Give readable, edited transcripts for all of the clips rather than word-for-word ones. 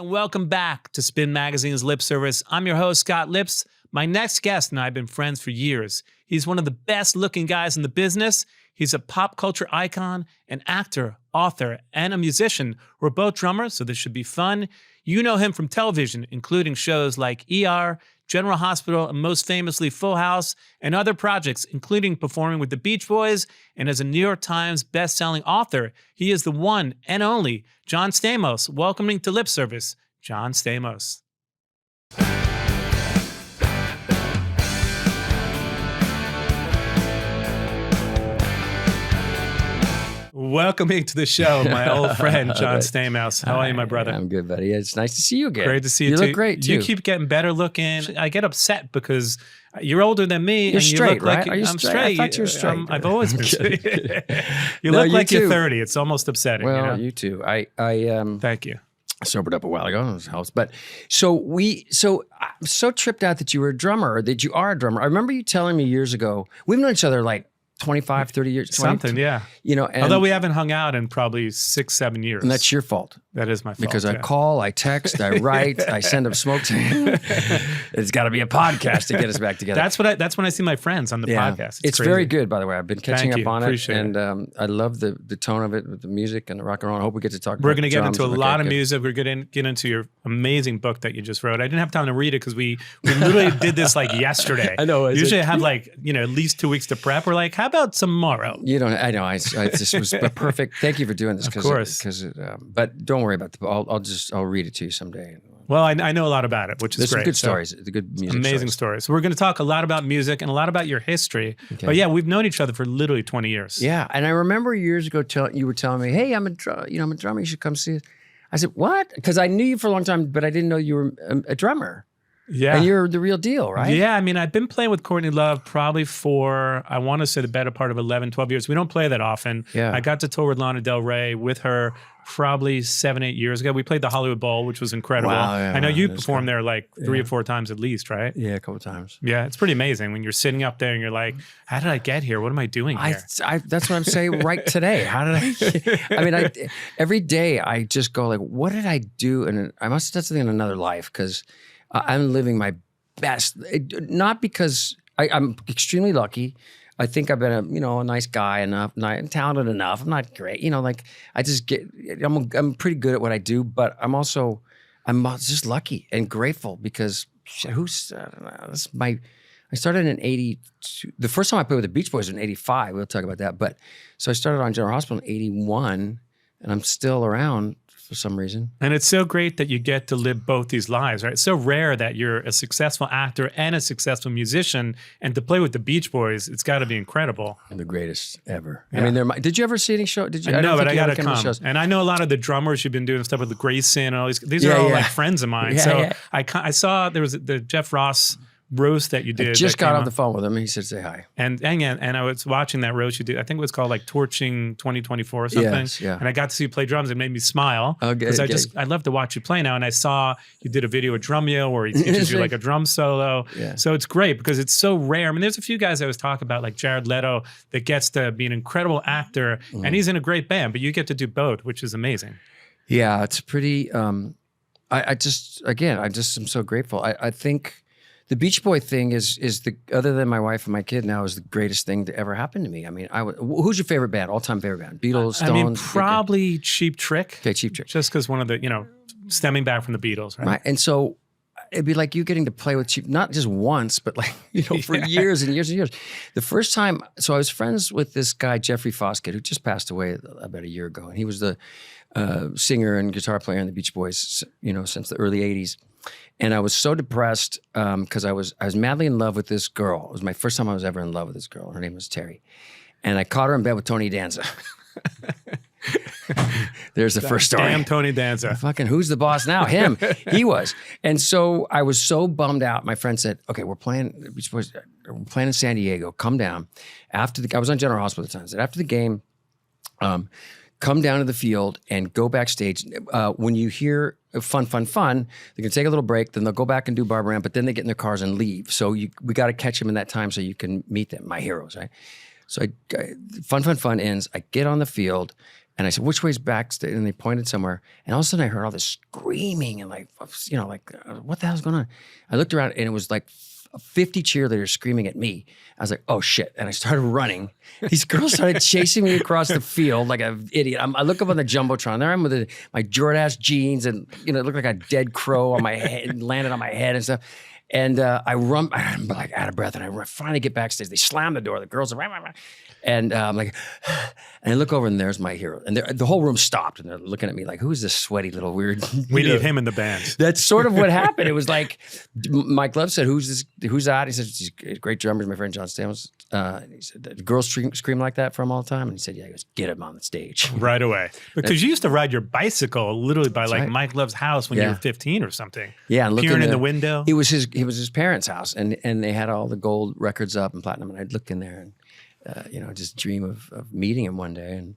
and welcome back to Spin Magazine's Lip Service. I'm your host, Scott Lips. My next guest and I have been friends for years. He's one of the best looking guys in the business. He's a pop culture icon, an actor, author, and a musician. We're both drummers, so this should be fun. You know him from television, including shows like E.R., General Hospital, and most famously Full House, and other projects, including performing with the Beach Boys. And as a New York Times best-selling author, he is the one and only John Stamos. Welcoming to Lip Service, John Stamos. Welcoming to the show, my old friend, John Stamos. How are you, my brother? I'm good, buddy. It's nice to see you again. Great to see you, you too. You look great, too. You keep getting better looking. I get upset because you're older than me. You're and straight, you look right? Like Are you I'm straight? I thought you were straight. I've always been straight. You No, look you like too. you're 30. It's almost upsetting. Well, you you too. Thank you. Sobered up a while ago. It helps. But I'm so tripped out that you were a drummer, or that you are a drummer. I remember you telling me years ago, we've known each other like 25, 30 years. Something, yeah. You know, and, although we haven't hung out in probably 6, 7 years. And that's your fault. That is my fault. Because I call, I text, I write, I send them smoke to him. It's got to be a podcast to get us back together. That's when I see my friends on the podcast. It's crazy. very good, by the way. I've been catching up on Appreciate it. And I love the tone of it with the music and the rock and roll. I hope we get to talk about We're going to get into a drums. lot of music. We're going to get into your amazing book that you just wrote. I didn't have time to read it because we literally did this like yesterday. I know. Usually I have like, at least 2 weeks to prep. We're like, how about tomorrow? You don't, I know. I just was perfect. Thank you for doing this. Of course. But don't worry about the book. I'll read it to you someday. Well, I know a lot about it, which is There's great. Some good stories. The good music amazing stories. So we're going to talk a lot about music and a lot about your history. Okay. But yeah, we've known each other for literally 20 years. Yeah. And I remember years ago you were telling me, hey, I'm a drummer. You should come see it. I said, what? Because I knew you for a long time, but I didn't know you were a drummer. Yeah. And you're the real deal, right? Yeah. I mean, I've been playing with Courtney Love probably for, I want to say the better part of 11, 12 years. We don't play that often. Yeah. I got to tour with Lana Del Rey with her probably 7, 8 years ago. We played the Hollywood Bowl, which was incredible. Wow, yeah, I know you performed there like 3 or 4 times at least, right? Yeah, a couple of times. Yeah, it's pretty amazing when you're sitting up there and you're like, how did I get here? What am I doing here? That's what I'm saying right today. How did I every day I just go like, what did I do? And I must have done something in another life because I'm living my best. Not because I'm extremely lucky. I think I've been a nice guy enough, talented enough. I'm not great, I just I'm pretty good at what I do, but I'm just lucky and grateful because I started in 82. The first time I played with the Beach Boys was in 85. We'll talk about that. But so I started on General Hospital in 81 and I'm still around for some reason. And it's so great that you get to live both these lives, right? It's so rare that you're a successful actor and a successful musician, and to play with the Beach Boys, it's got to be incredible. The greatest ever. Yeah. I mean, did you ever see any show? Did you? No, but I got to come. Shows. And I know a lot of the drummers you've been doing stuff with the Grayson and all these. These are all like friends of mine. I saw there was the Jeff Ross roast that you did. I just got off the phone with him and he said, say hi. And I was watching that roast you did. I think it was called like Torching 2024 or something. Yes, yeah. And I got to see you play drums. It made me smile. Because I love to watch you play now. And I saw you did a video with Drumeo where he teaches you like a drum solo. Yeah. So it's great because it's so rare. I mean, there's a few guys I was talking about like Jared Leto that gets to be an incredible actor and he's in a great band, but you get to do both, which is amazing. Yeah, it's pretty, I just am so grateful. I think the Beach Boy thing is other than my wife and my kid now, is the greatest thing to ever happen to me. I mean, who's your favorite band, all-time favorite band? Beatles, Stones? I mean, probably Cheap Trick. Okay, Cheap Trick. Just because one of the, stemming back from the Beatles, right? Right, and so it'd be like you getting to play with Cheap, not just once, but like, for years and years and years. The first time, so I was friends with this guy, Jeffrey Foskett, who just passed away about a year ago, and he was the singer and guitar player in the Beach Boys, since the early 80s. And I was so depressed because I was madly in love with this girl. It was my first time I was ever in love with this girl. Her name was Terry. And I caught her in bed with Tony Danza. There's the first story. Damn Tony Danza. Fucking who's the boss now? Him. He was. And so I was so bummed out. My friend said, okay, we're playing in San Diego. Come down. I was on General Hospital at the time. I said, after the game, come down to the field and go backstage. When you hear fun, they're going to take a little break, then they'll go back and do Barbara Ann, but then they get in their cars and leave. So we got to catch them in that time so you can meet them, my heroes, right? So fun ends. I get on the field. And I said, which way's backstage? And they pointed somewhere. And all of a sudden I heard all this screaming and like, what the hell's going on? I looked around and it was like 50 cheerleaders screaming at me. I was like, oh shit. And I started running. These girls started chasing me across the field like an idiot. I look up on the Jumbotron. There I'm with my Jordache jeans and, it looked like a dead crow on my head, landed on my head and stuff. And I'm like out of breath, and I finally get backstage. They slam the door. The girls are, rah, rah, rah. And I'm like, and I look over, and there's my hero. And the whole room stopped, and they're looking at me like, who's this sweaty little weird? We need him in the band. That's sort of what happened. It was like, Mike Love said, who's that? He said, he's a great drummer, my friend John Stamos. He said, the girls scream like that for him all the time. And he said, yeah, he goes, get him on the stage. Right away. Because you used to ride your bicycle literally by like right. Mike Love's house when you were 15 or something. Yeah. And peering in the window. It was his parents' house, and they had all the gold records up and platinum. And I'd look in there and, just dream of meeting him one day. And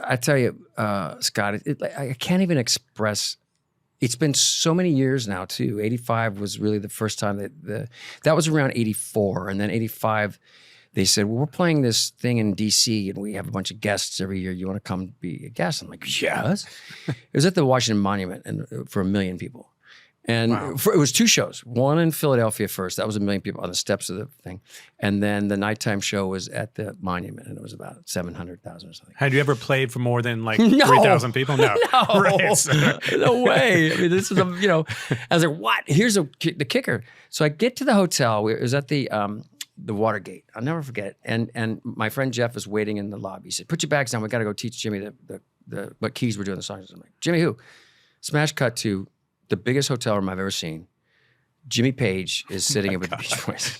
I tell you, Scott, I can't even express. It's been so many years now too. 85 was really the first time that was around 84. And then 85, they said, well, we're playing this thing in DC and we have a bunch of guests every year. You want to come be a guest? I'm like, yes. It was at the Washington Monument and for 1 million people. And wow. It was 2 shows. One in Philadelphia first. That was 1 million people on the steps of the thing. And then the nighttime show was at the Monument, and it was about 700,000 or something. Had you ever played for more than like 3,000 people? No. No. Right. No way. I mean, this is, I was like, what? Here's the kicker. So I get to the hotel. It was at the Watergate. I'll never forget it. And my friend Jeff was waiting in the lobby. He said, put your bags down. We got to go teach Jimmy what keys we're doing the songs. I'm like, Jimmy who? Smash cut to the biggest hotel room I've ever seen. Jimmy Page is sitting in with the Beach Boys.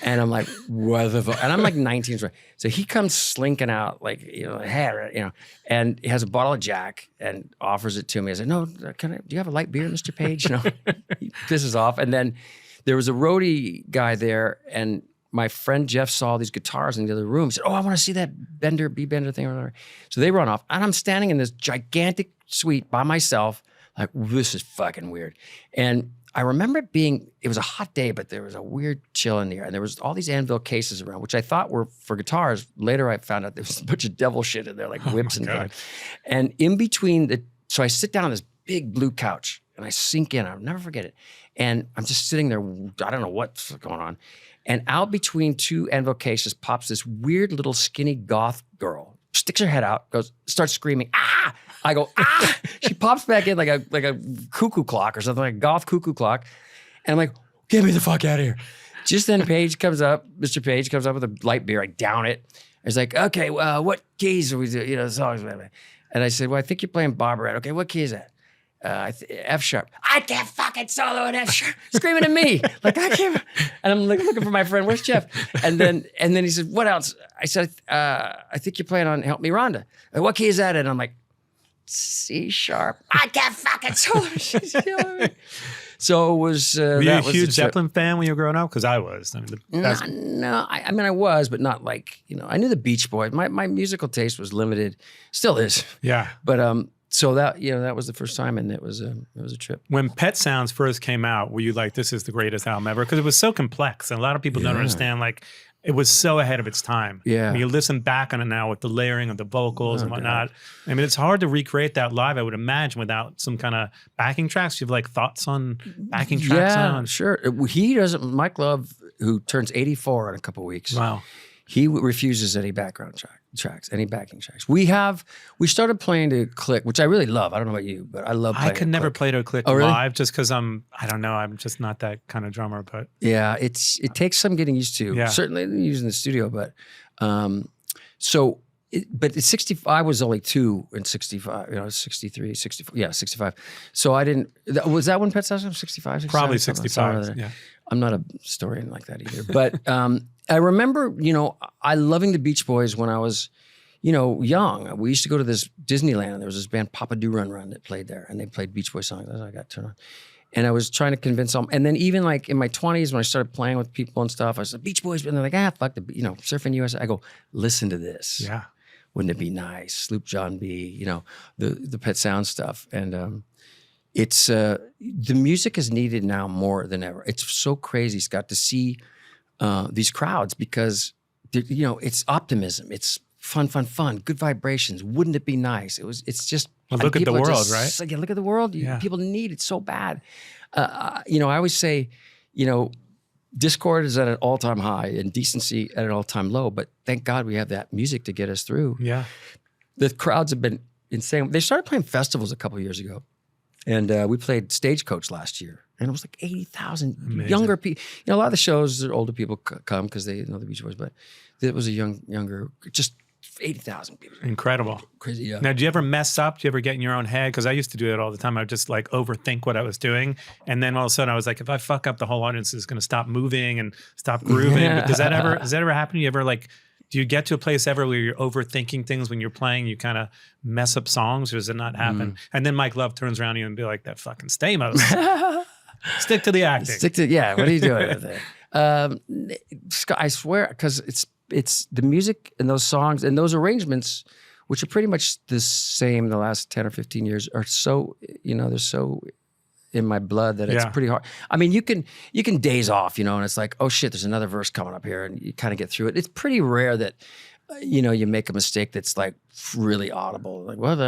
And I'm like, what the fuck? And I'm like 19. So he comes slinking out like, hair, and he has a bottle of Jack and offers it to me. I said, no, do you have a light beer, Mr. Page? He pisses off. And then there was a roadie guy there, and my friend Jeff saw these guitars in the other room. He said, oh, I want to see that B-Bender thing or whatever. So they run off, and I'm standing in this gigantic suite by myself, like, this is fucking weird. And I remember it was a hot day, but there was a weird chill in the air. And there was all these anvil cases around, which I thought were for guitars. Later, I found out there was a bunch of devil shit in there, like whips and things. And in between so I sit down on this big blue couch and I sink in. I'll never forget it. And I'm just sitting there. I don't know what's going on. And out between 2 anvil cases pops this weird little skinny goth girl, sticks her head out, starts screaming, ah! I go, ah! She pops back in like a cuckoo clock or something, like a goth cuckoo clock. And I'm like, get me the fuck out of here. Just then Page comes up, Mr. Page comes up with a light beer. I down it. He's like, okay, well, what keys are we doing? Songs. And I said, well, I think you're playing Barbara. Okay, what key is that? F sharp. I can't fucking solo an F sharp. Screaming at me. Like, I can't. And I'm like, looking for my friend. Where's Jeff? And then he said, what else? I said, I think you're playing on Help Me Rhonda. Like, what key is that? And I'm like, C sharp. I can't fucking solo. She's killing me. So it was. Were you a huge Zeppelin fan when you were growing up? Because I was. No. I mean, I was, but not like, I knew the Beach Boys. My musical taste was limited. Still is. Yeah. But so that that was the first time, and it was a trip. When Pet Sounds first came out, were you like, this is the greatest album ever? Because it was so complex, and a lot of people don't understand. Like, it was so ahead of its time. Yeah. When you listen back on it now with the layering of the vocals and whatnot, I mean, it's hard to recreate that live, I would imagine, without some kind of backing tracks. You have like thoughts on backing tracks now? Yeah, sure. He doesn't. Mike Love, who turns 84 in a couple of weeks. Wow. He refuses any background tracks, any backing tracks. We started playing to Click, which I really love. I don't know about you, but I love playing. I could never play to a Click live just because I don't know, I'm just not that kind of drummer. But yeah, it takes some getting used to. Yeah. Certainly using the studio, but but at 65, I was only 2 in 65, 63, 64, 65. So I didn't, was that when Pet Sounds was 65? Probably 65, yeah. I'm not a historian like that either. But I remember, I loving the Beach Boys when I was, young. We used to go to this Disneyland, and there was this band, Papa Do Run Run, that played there, and they played Beach Boys songs. That's how I got turned on. And I was trying to convince them. And then even like in my 20s, when I started playing with people and stuff, I said, Beach Boys, and they're like, fuck Surfing USA. I go, listen to this. Yeah. Wouldn't it be nice? Sloop John B, the Pet Sounds stuff. And it's the music is needed now more than ever. It's so crazy, Scott, to see these crowds because it's optimism. It's fun, good vibrations. Wouldn't it be nice? It's just, well, look at the world, right? Yeah, look at the world. Yeah. People need it so bad. I always say, discord is at an all-time high and decency at an all-time low, but thank God we have that music to get us through. Yeah. The crowds have been insane. They started playing festivals a couple of years ago, and we played Stagecoach last year, and it was like 80,000 younger people. A lot of the shows, older people come because they know the Beach Boys, but it was a younger, just 80,000 people. Incredible. Crazy, yeah. Now, do you ever mess up? Do you ever get in your own head? Because I used to do it all the time. I would just like overthink what I was doing. And then all of a sudden I was like, if I fuck up, the whole audience is going to stop moving and stop grooving. But does that ever happen? You ever do you get to a place ever where you're overthinking things when you're playing? You kind of mess up songs, or does it not happen? And then Mike Love turns around to you and be like, that fucking Stamos. Stick to the acting. What are you doing with it? I swear, because it's the music and those songs and those arrangements, which are pretty much the same the last 10 or 15 years, are so, they're so in my blood that it's pretty hard. I mean, you can daze off, and it's like, oh shit, there's another verse coming up here, and you kind of get through it. It's pretty rare that, you make a mistake that's like really audible. Like, well,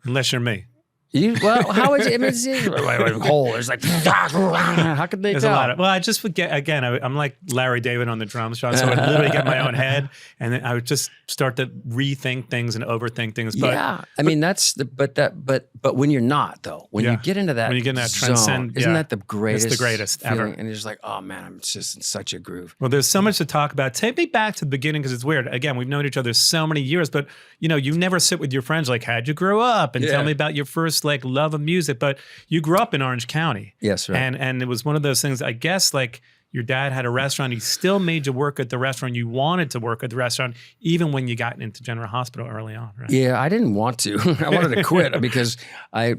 Unless you're me. How is it? I mean, it's whole. It's like, how could they There's tell? a lot of, I just forget, again, I'm like Larry David on the drums, Sean, so I would literally get in my own head, and then I would just start to rethink things and overthink things. But, I mean, but when you're not, though, when you get into that, when you get in that zone, transcend, isn't that the greatest? It's the greatest feeling? ever. And you're just like, oh man, I'm just in such a groove. Well, there's so much to talk about. Take me back to the beginning, because it's weird. Again, we've known each other so many years, but you never sit with your friends like, how'd you grow up? And tell me about your first like love of music. But you grew up in Orange County. Yes, right. And it was one of those things, I guess, like your dad had a restaurant. He still made you work at the restaurant. You wanted to work at the restaurant, even when you got into General Hospital early on, right? Yeah, I didn't want to. I wanted to quit because I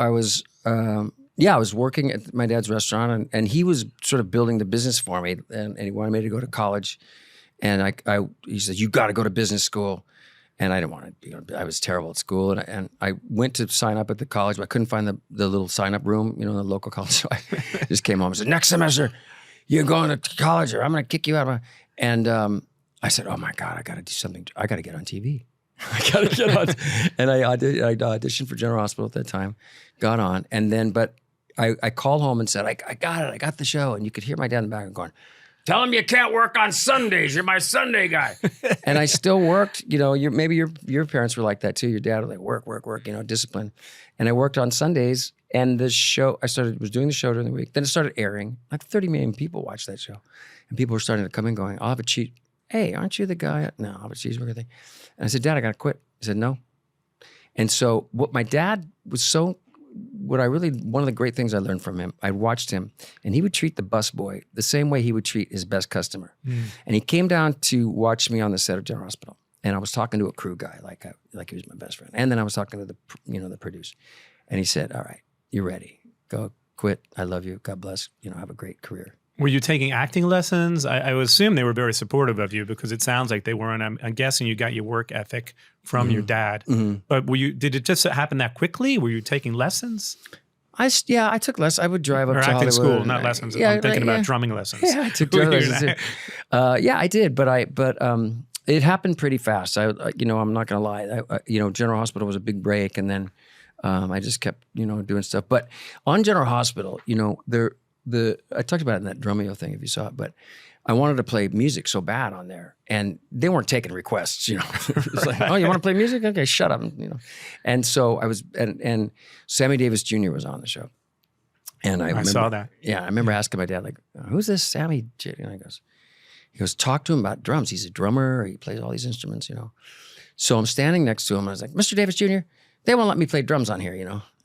was working at my dad's restaurant, and he was sort of building the business for me, and he wanted me to go to college. And he said, you got to go to business school. And I didn't want to, I was terrible at school. And I went to sign up at the college, but I couldn't find the little sign-up room, in the local college. So I just came home and said, next semester, you're going to college, or I'm going to kick you out. And I said, oh my God, I got to do something. I got to get on TV. I got to get on. And I auditioned for General Hospital at that time, got on. And then, but I called home and said, I got it. I got the show. And you could hear my dad in the background going, tell him you can't work on Sundays. You're my Sunday guy. And I still worked. Maybe your parents were like that too. Your dad was like, work, discipline. And I worked on Sundays. And the show, was doing the show during the week. Then it started airing. Like 30 million people watched that show. And people were starting to come in going, I'll have a cheat. Hey, aren't you the guy? No, I'll have a cheeseburger thing. And I said, Dad, I got to quit. He said, no. And so what my dad was one of the great things I learned from him, I watched him, and he would treat the busboy the same way he would treat his best customer. And he came down to watch me on the set of General Hospital, and I was talking to a crew guy like he was my best friend, and then I was talking to the producer, and he said, "All right, you're ready. Go quit. I love you. God bless. Have a great career." Were you taking acting lessons? I would assume they were very supportive of you, because it sounds like they were, and I'm guessing you got your work ethic from your dad. But did it just happen that quickly? Were you taking lessons? I took lessons. I would drive up or to acting Hollywood. School, not lessons. I'm thinking about drumming lessons. Yeah, I took drumming lessons too. I did, but it happened pretty fast. I'm not going to lie. General Hospital was a big break, and then I just kept doing stuff. But on General Hospital, I talked about it in that Drumeo thing, if you saw it, but I wanted to play music so bad on there, and they weren't taking requests, It's like, oh, you want to play music? Okay, shut up, And so I was, and Sammy Davis Jr. was on the show. And I saw that. Yeah, I remember asking my dad, like, who's this Sammy? And he goes, talk to him about drums. He's a drummer. He plays all these instruments, So I'm standing next to him, and I was like, Mr. Davis Jr., they won't let me play drums on here,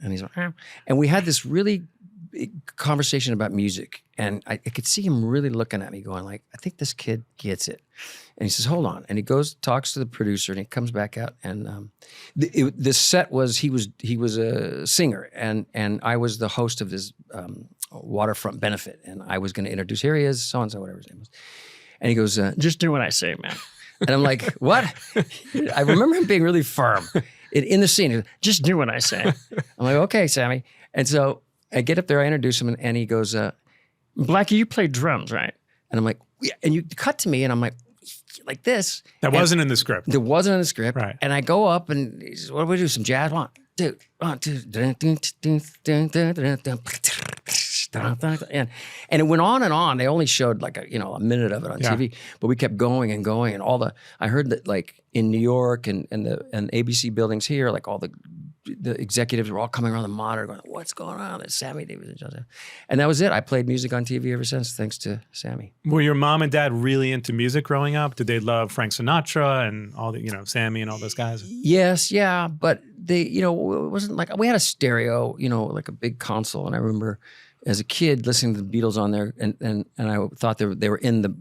And he's like, and we had this really conversation about music, and I could see him really looking at me going like, I think this kid gets it. And he says, hold on. And he goes, talks to the producer, and he comes back out, and the set was, he was a singer, and I was the host of this waterfront benefit, and I was going to introduce, here he is, so-and-so, whatever his name was. And he goes, just do what I say, man. And I'm like, what? I remember him being really firm in the scene. He goes, just do what I say. I'm like, okay, Sammy. And so I get up there, I introduce him, and he goes, Blackie, you play drums, right? And I'm like, yeah. And you cut to me, and I'm like, like this. That wasn't in the script. That wasn't in the script. Right. And I go up and he says, what do we do? Some jazz? One, two. And it went on and on. They only showed like a minute of it on TV, but we kept going and going. And I heard that like in New York and ABC buildings here, like all the executives were all coming around the monitor going, what's going on? It's Sammy Davis Jr. And that was it. I played music on TV ever since, thanks to Sammy. Were your mom and dad really into music growing up? Did they love Frank Sinatra and all the, Sammy and all those guys? Yes, yeah. But they, it wasn't like, we had a stereo, like a big console. And I remember as a kid listening to the Beatles on there, and I thought they were in the,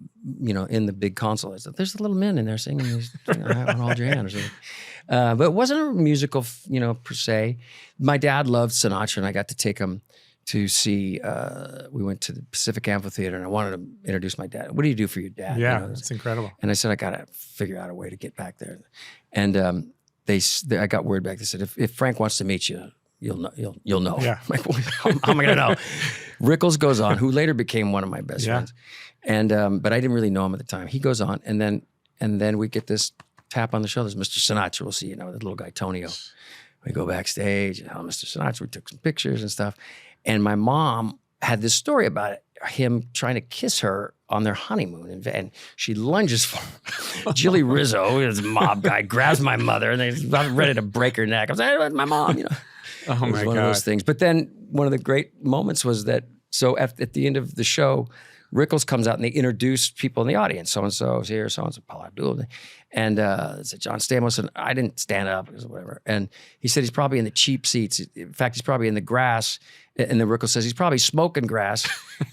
in the big console. I said, there's a little men in there singing these, I want to hold your hand or something. But it wasn't a musical, per se. My dad loved Sinatra, and I got to take him to see, we went to the Pacific Amphitheater, and I wanted to introduce my dad. What do you do for your dad? Yeah, that's incredible. And I said, I got to figure out a way to get back there. And I got word back. They said, if Frank wants to meet you, you'll know. Yeah. I'm like, how am I going to know? Rickles goes on, who later became one of my best friends. And, but I didn't really know him at the time. He goes on, and then we get this tap on the shoulder. Mr. Sinatra, we'll see you, the little guy, Tonio. We go backstage, Mr. Sinatra, we took some pictures and stuff. And my mom had this story about it, him trying to kiss her on their honeymoon. And she lunges for Jilly Rizzo, this mob guy, grabs my mother, and they're about ready to break her neck. I was like, my mom, Oh my God. It was one of those things. But then one of the great moments was that, so at the end of the show, Rickles comes out and they introduce people in the audience. So-and-so is here, so-and-so, Paula Abdul. And it's John Stamos, and I didn't stand up or whatever. And he said he's probably in the cheap seats. In fact, he's probably in the grass. And then Rickles says he's probably smoking grass.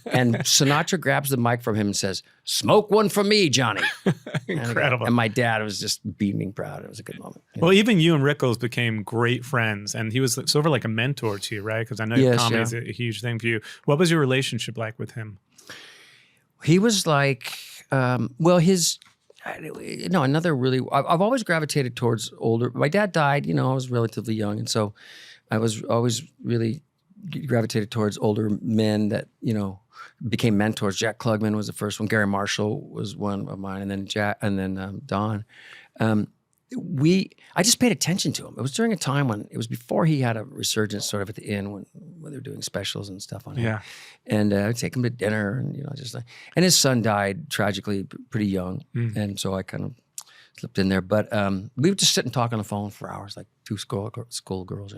And Sinatra grabs the mic from him and says, smoke one for me, Johnny. Incredible. And my dad was just beaming proud. It was a good moment. Well, even you and Rickles became great friends. And he was sort of like a mentor to you, right? Because I know comedy is a huge thing for you. What was your relationship like with him? He was like, another really, I've always gravitated towards older. My dad died, I was relatively young. And so I was always really gravitated towards older men that, became mentors. Jack Klugman was the first one. Gary Marshall was one of mine. And then Don. I just paid attention to him. It was during a time when it was before he had a resurgence sort of at the end when they were doing specials and stuff on him. Yeah. And I'd take him to dinner and, and his son died tragically pretty young. And so I kind of slipped in there. But we would just sit and talk on the phone for hours, like two schoolgirls.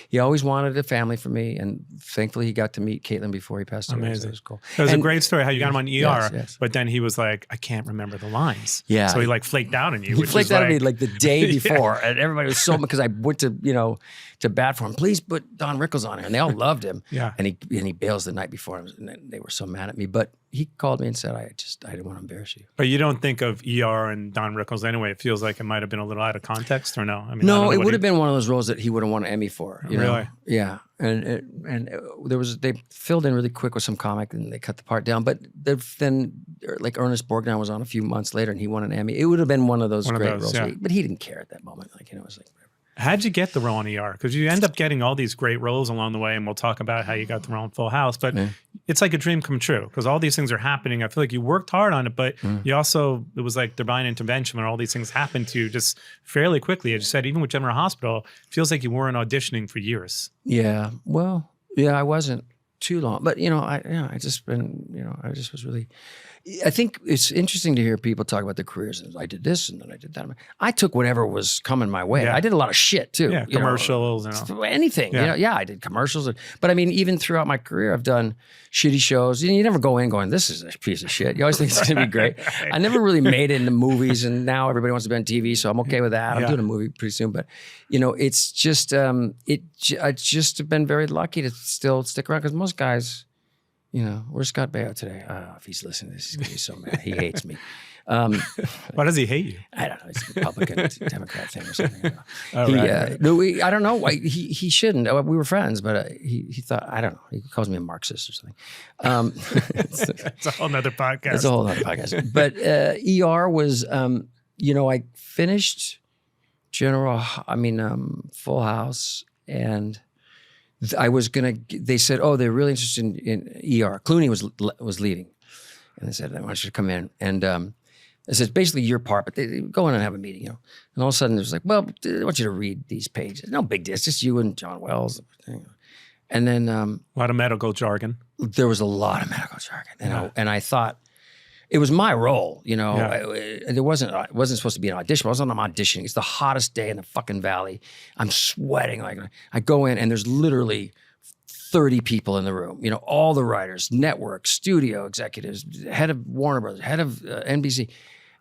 He always wanted a family for me, and thankfully he got to meet Caitlin before he passed away. Amazing. So it was cool. It was a great story how you got him on ER, yes. but then he was like, I can't remember the lines. Yeah. So he like flaked out on you. He flaked out on me like the day before, and everybody was so, because I went to to bat for him. Please put Don Rickles on here, and they all loved him. Yeah. And he bails the night before, and they were so mad at me. But he called me and said, I didn't want to embarrass you. But you don't think of ER and Don Rickles anyway. It feels like it might have been a little out of context, or no? I mean, no, it would have been one of those roles that he would have won an Emmy for. You know? Really? Yeah. And they filled in really quick with some comic, and they cut the part down. But then like Ernest Borgnine was on a few months later, and he won an Emmy. It would have been one of those great roles. Yeah. But he didn't care at that moment. It was like, whatever. How'd you get the role on ER? Because you end up getting all these great roles along the way, and we'll talk about how you got the role in Full House. But it's like a dream come true, because all these things are happening. I feel like you worked hard on it, but you also, it was like divine intervention when all these things happened to you just fairly quickly. As you said, even with General Hospital, it feels like you weren't auditioning for years. Yeah, well, I wasn't too long, but I just was really. I think it's interesting to hear people talk about their careers. And I did this, and then I did that. I took whatever was coming my way. Yeah. I did a lot of shit too. Yeah, commercials, anything. Yeah. I did commercials. But I mean, even throughout my career, I've done shitty shows. You never go in going, "This is a piece of shit." You always think it's going to be great. Right. I never really made it into movies, and now everybody wants to be on TV, so I'm okay with that. I'm doing a movie pretty soon, but it's just I just been very lucky to still stick around, because most guys. Where's Scott Baio today? Oh, if he's listening to this, he's going to be so mad. He hates me. Why does he hate you? I don't know. It's a Republican, Democrat thing or something. I don't know. He shouldn't. We were friends, but he thought, I don't know. He calls me a Marxist or something. It's a whole nother podcast. It's a whole other podcast. But ER was, I finished Full House, and I was they said, oh, they're really interested in ER. Clooney was leading. And they said, I want you to come in. And It's basically your part, but they go in and have a meeting, And all of a sudden, there's like, well, I want you to read these pages. No big deal. It's just you and John Wells. And then a lot of medical jargon. There was a lot of medical jargon, and I thought it was my role. It wasn't supposed to be an audition. I wasn't auditioning. It's the hottest day in the fucking valley. I'm sweating. Like I go in, and there's literally 30 people in the room, all the writers, network, studio executives, head of Warner Brothers, head of NBC.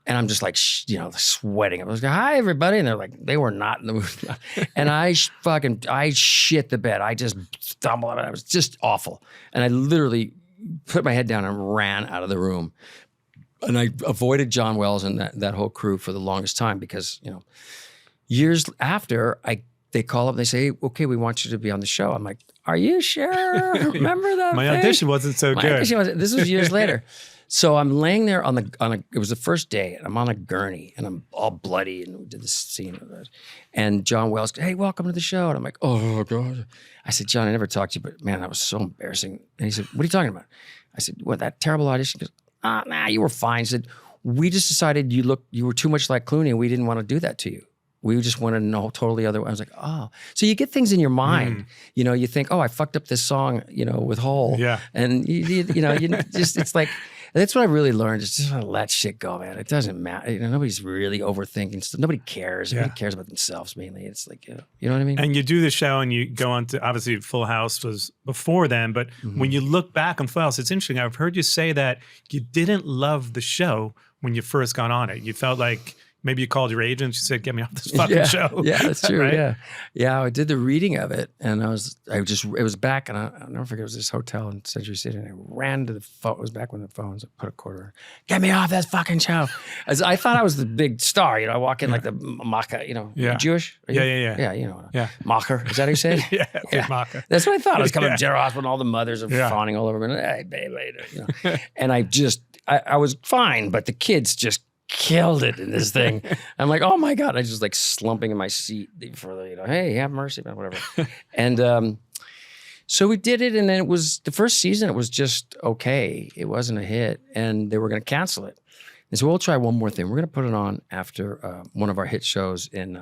And I'm just like, sweating. I was like, hi, everybody. And they're like, they were not in the mood. And I shit the bed. I just stumbled out. It was just awful. And I literally put my head down and ran out of the room. And I avoided John Wells and that whole crew for the longest time because, years after, they call up and they say, okay, we want you to be on the show. I'm like, are you sure? Remember that My thing? audition wasn't so good. This was years later. So I'm laying there it was the first day, and I'm on a gurney, and I'm all bloody, and we did this scene of it. And John Wells goes, hey, welcome to the show. And I'm like, oh, God. I said, John, I never talked to you, but man, that was so embarrassing. And he said, what are you talking about? I said, what, that terrible audition? He goes, nah, you were fine. He said, we just decided you were too much like Clooney, and we didn't want to do that to you. We just wanted to know totally other way. I was like, oh. So you get things in your mind. You think, oh, I fucked up this song, with Hole. Yeah. And, it's like, that's what I really learned is just let shit go, man. It doesn't matter. Nobody's really overthinking stuff. Nobody cares. Nobody cares about themselves mainly. It's like, you know what I mean? And you do the show and you go on to, obviously Full House was before then, but when you look back on Full House, it's interesting. I've heard you say that you didn't love the show when you first got on it. You felt like, maybe you called your agent. You said, "Get me off this fucking show." Yeah, that's true. Right? Yeah. I did the reading of it, and it was back, and I'll never forget. It was this hotel in Century City, and I ran to the phone. It was back when the phones. I put a quarter in. Get me off that fucking show. I thought I was the big star. I walk in like the macher. Yeah. Jewish? Yeah. Yeah. Macher. Is that how you say it? Yeah, big macher. That's what I thought. I was coming to General Hospital, and all the mothers are fawning all over me. Hey, babe, later. And I was fine, but the kids just killed it in this thing. I'm like, oh my God. I just like slumping in my seat for hey, have mercy, man, whatever. And so we did it, and then it was the first season, it was just okay. It wasn't a hit, and they were going to cancel it. And so we'll try one more thing. We're going to put it on after one of our hit shows in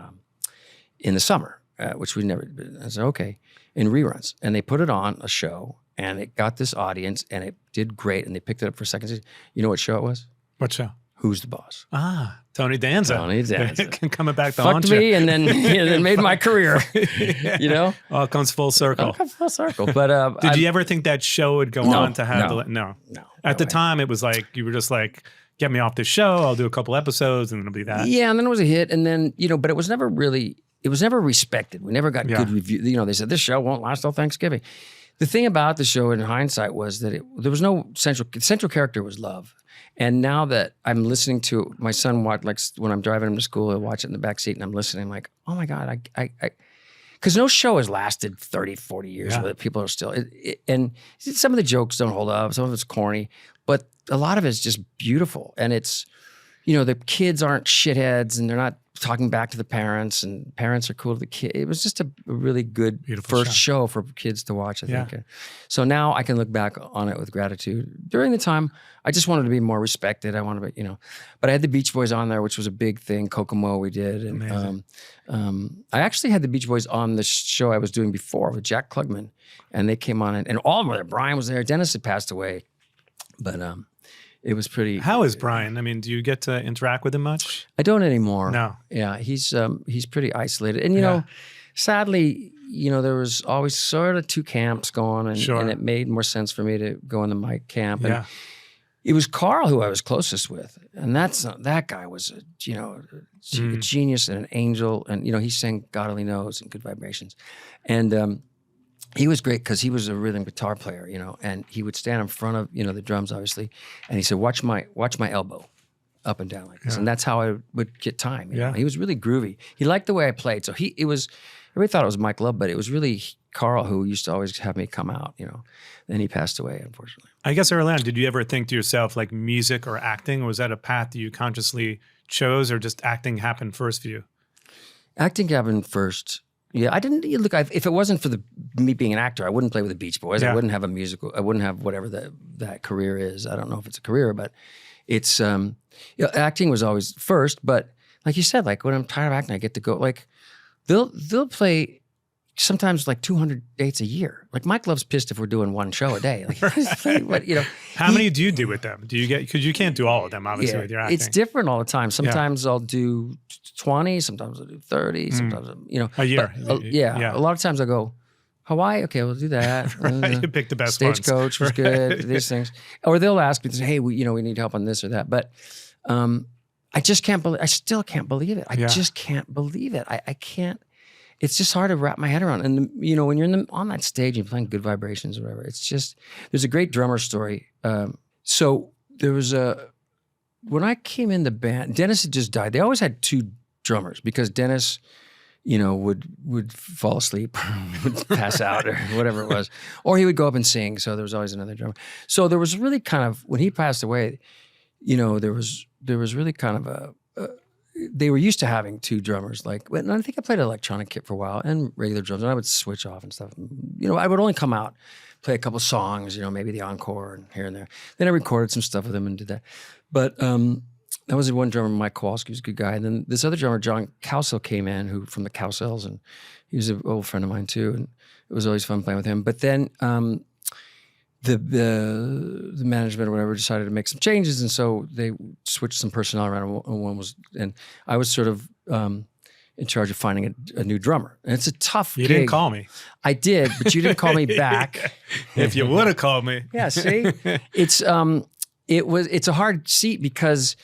the summer, which we never did. I said, okay, in reruns. And they put it on a show, and it got this audience, and it did great, and they picked it up for a second season. You know what show it was? What show? Who's the Boss? Tony Danza. Coming back to fucked me and then made my career. All comes full circle. All comes full circle. But did you ever think that show would go on to have no. At the time, it was like you were just like, get me off this show. I'll do a couple episodes, and it'll be that. Yeah, and then it was a hit, and then but it was never really. It was never respected. We never got good review. They said this show won't last till Thanksgiving. The thing about the show in hindsight was that there was no central character was love. And now that I'm listening to my son watch, like when I'm driving him to school, I watch it in the backseat and I'm listening, like, oh my God, because no show has lasted 30, 40 years. Where people are still, and some of the jokes don't hold up, some of it's corny, but a lot of it's just beautiful. And it's, the kids aren't shitheads and they're not talking back to the parents, and parents are cool to the kid. It was just a really good beautiful first show for kids to watch, I think. So now I can look back on it with gratitude. During the time, I just wanted to be more respected. I wanted to be, but I had the Beach Boys on there, which was a big thing. Kokomo we did. And I actually had the Beach Boys on the show I was doing before with Jack Klugman, and they came on and all of them were there. Brian was there. Dennis had passed away, but it was pretty. How is Brian? I mean, do you get to interact with him much? I don't anymore. No. Yeah, he's pretty isolated, and sadly, there was always sort of two camps going, and it made more sense for me to go in the Mike camp. And it was Carl who I was closest with, and that guy was a genius and an angel, and he sang "God Only Knows" and "Good Vibrations," and. He was great because he was a rhythm guitar player, and he would stand in front of, the drums, obviously, and he said, watch my elbow up and down like this. And that's how I would get time. He was really groovy. He liked the way I played. So everybody thought it was Mike Love, but it was really Carl who used to always have me come out, Then he passed away, unfortunately. I guess early on, did you ever think to yourself, like music or acting, or was that a path that you consciously chose, or just acting happened first for you? Acting happened first. Yeah, I didn't look. If it wasn't for me being an actor, I wouldn't play with the Beach Boys. I wouldn't have a musical. I wouldn't have whatever that career is. I don't know if it's a career, but it's acting was always first, but like you said, like when I'm tired of acting, I get to go. Like they'll play sometimes like 200 dates a year. Like Mike Love's pissed if we're doing one show a day. Like, but how many do you do with them? Do you get, because you can't do all of them obviously with your acting. It's different all the time. Sometimes I'll do 20, sometimes I'll do 30, sometimes a year. But, a lot of times I'll go, Hawaii, okay, we'll do that. Right. You pick the best Stagecoach was good, these things. Or they'll ask me, hey, we need help on this or that. But I still can't believe it. I just can't believe it. I can't. It's just hard to wrap my head around. And when you're on that stage and playing Good Vibrations or whatever, it's just, there's a great drummer story. So there was when I came in the band, Dennis had just died. They always had two drummers because Dennis, would fall asleep, would pass out or whatever it was, or he would go up and sing. So there was always another drummer. So there was really kind of, when he passed away, there was really kind of they were used to having two drummers. And I think I played an electronic kit for a while and regular drums, and I would switch off and stuff. I would only come out, play a couple songs, maybe the encore and here and there. Then I recorded some stuff with him and did that. But that was the one drummer, Mike Kowalski, was a good guy. And then this other drummer, John Cowsill, came in, from the Cowsills, and he was an old friend of mine too. And it was always fun playing with him. But then the management or whatever decided to make some changes, and so they switched some personnel around. And I was sort of in charge of finding a new drummer. And it's a tough gig. You didn't call me. I did, but you didn't call me back. If you would have called me. Yeah, see? It's a hard seat because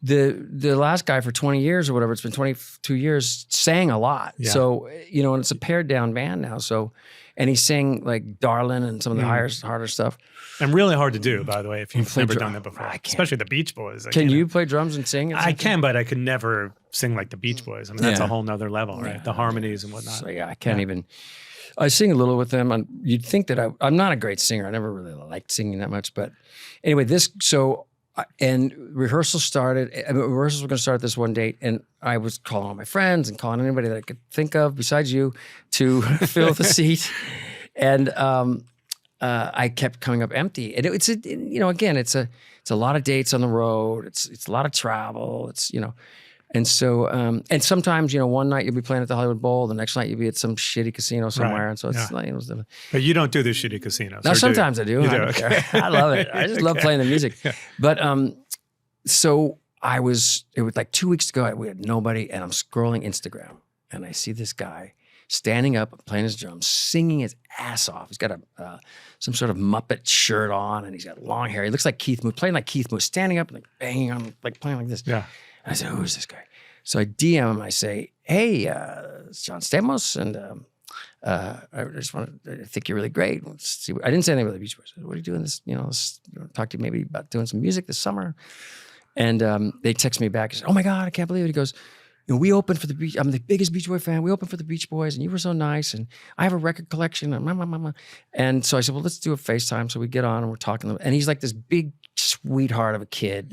the last guy for 20 years or whatever, it's been 22 years, sang a lot. Yeah. So, and it's a pared down band now. So, and he sang like Darlin' and some of the harder stuff. And really hard to do, by the way, if you've never done that before. Especially the Beach Boys. Can you play drums and sing? I can, but I could never sing like the Beach Boys. I mean, that's a whole nother level, right? The harmonies and whatnot. So, I can't even. I sing a little with them. You'd think that I'm not a great singer. I never really liked singing that much. But anyway, and rehearsals started. Rehearsals were going to start this one date, and I was calling all my friends and calling anybody that I could think of besides you to fill the seat. And I kept coming up empty. And it's a lot of dates on the road. It's a lot of travel. And so and sometimes one night you'll be playing at the Hollywood Bowl, the next night you'll be at some shitty casino somewhere, and so it's like But you don't do the shitty casinos. No, sometimes I do. I don't care. I love it. I just love playing the music. But so it was like 2 weeks ago. We had nobody, and I'm scrolling Instagram, and I see this guy standing up, playing his drums, singing his ass off. He's got some sort of Muppet shirt on, and he's got long hair. He looks like Keith Moon, playing like Keith Moon, standing up and like banging on, like playing like this. Yeah. I said, who is this guy? So I DM him. I say, hey, it's John Stamos, and I think you're really great. Let's see. I didn't say anything about the Beach Boys. I said, what are you doing this? Let's talk to you maybe about doing some music this summer. And they text me back. He said, oh my God, I can't believe it. He goes, we opened for the Beach. I'm the biggest Beach Boy fan. We opened for the Beach Boys, and you were so nice. And I have a record collection. And so I said, well, let's do a FaceTime. So we get on and we're talking. And he's like this big sweetheart of a kid,